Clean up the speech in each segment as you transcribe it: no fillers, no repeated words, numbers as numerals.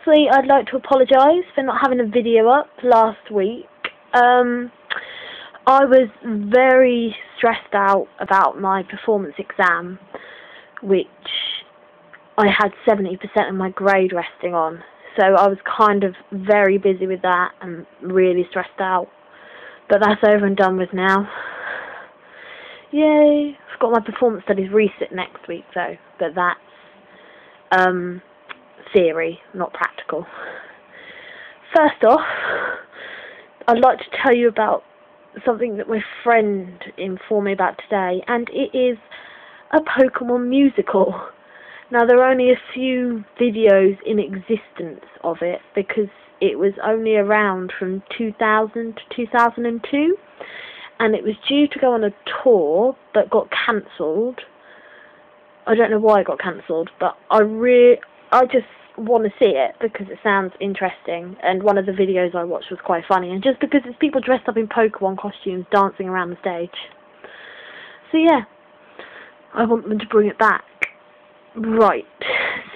Firstly, I'd like to apologise for not having a video up last week. I was very stressed out about my performance exam, which I had 70% of my grade resting on. So I was kind of very busy with that and really stressed out. But that's over and done with now. Yay! I've got my performance studies resit next week though, but that's theory, not practical. First off, I'd like to tell you about something that my friend informed me about today, and it is a Pokemon musical. Now, there are only a few videos in existence of it because it was only around from 2000 to 2002, and it was due to go on a tour but got cancelled. I don't know why it got cancelled, but I just want to see it because it sounds interesting, and one of the videos I watched was quite funny, and just because it's people dressed up in Pokemon costumes dancing around the stage. So yeah, I want them to bring it back. Right,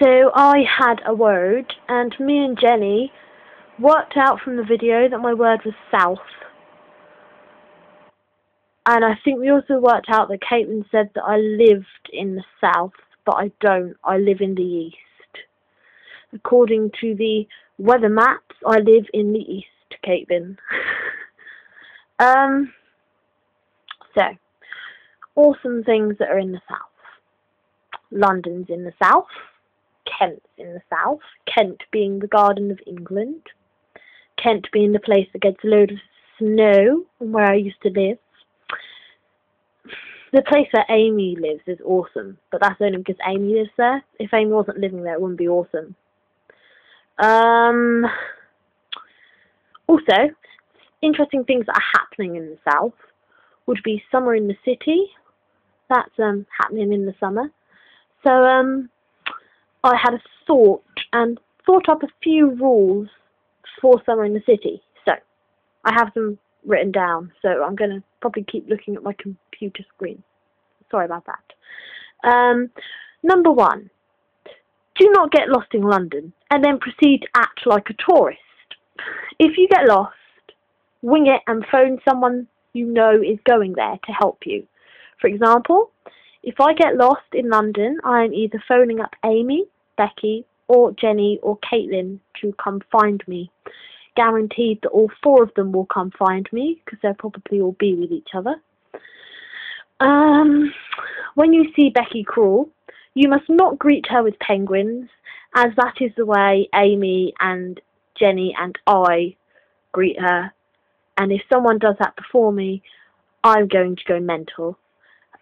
so I had a word, and me and Jenny worked out from the video that my word was south. And I think we also worked out that Caitlin said that I lived in the south, but I don't. I live in the east. According to the weather maps, I live in the east, Caitlin. So, awesome things that are in the south. London's in the south. Kent's in the south. Kent being the Garden of England. Kent being the place that gets a load of snow, where I used to live. The place where Amy lives is awesome, but that's only because Amy lives there. If Amy wasn't living there, it wouldn't be awesome. Also, interesting things that are happening in the south would be summer in the city. That's happening in the summer. So I had a thought and thought up a few rules for summer in the city. So I have them written down, so I'm going to probably keep looking at my computer screen. Sorry about that. Number 1, do not get lost in London and then proceed to act like a tourist. If you get lost, wing it and phone someone you know is going there to help you. For example, if I get lost in London, I am either phoning up Amy, Becky, or Jenny or Caitlin to come find me. Guaranteed that all 4 of them will come find me because they'll probably all be with each other. When you see Becky crawl, you must not greet her with penguins, as that is the way Amy and Jenny and I greet her. And if someone does that before me, I'm going to go mental.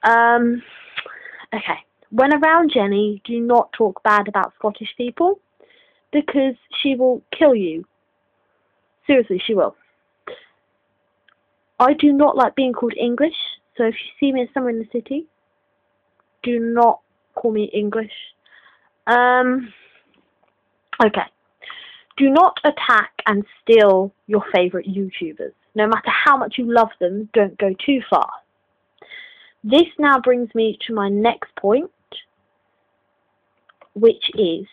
Okay. When around Jenny, do not talk bad about Scottish people, because she will kill you. Seriously, she will. I do not like being called English, so if you see me somewhere in the city, do not call me English. Okay. Do not attack and steal your favourite YouTubers. No matter how much you love them, don't go too far. This now brings me to my next point, which is,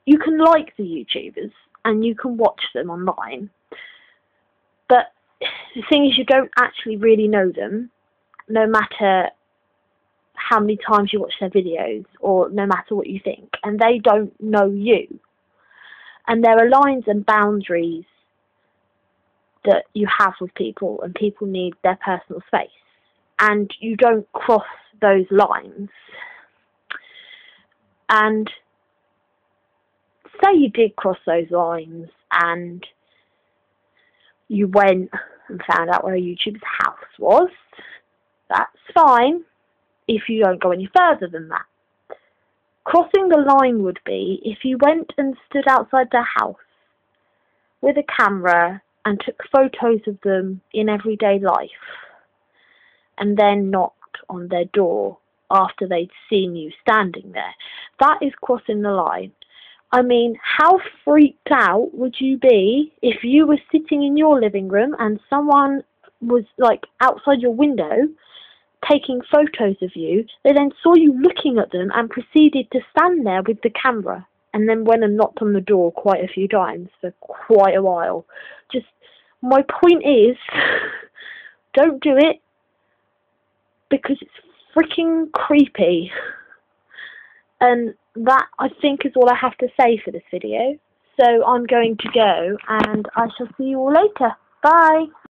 you can like the YouTubers and you can watch them online, but the thing is you don't actually really know them, no matter how many times you watch their videos or no matter what you think, and they don't know you. And there are lines and boundaries that you have with people, and people need their personal space, and you don't cross those lines. And say you did cross those lines and you went and found out where a YouTuber's house was, that's fine if you don't go any further than that. Crossing the line would be if you went and stood outside their house with a camera and took photos of them in everyday life and then knocked on their door after they'd seen you standing there. That is crossing the line. I mean, how freaked out would you be if you were sitting in your living room and someone was like outside your window taking photos of you. They then saw you looking at them and proceeded to stand there with the camera, and then went and knocked on the door quite a few times for quite a while. Just, my point is, don't do it, because it's freaking creepy. And that, I think, is all I have to say for this video. So I'm going to go, and I shall see you all later. Bye!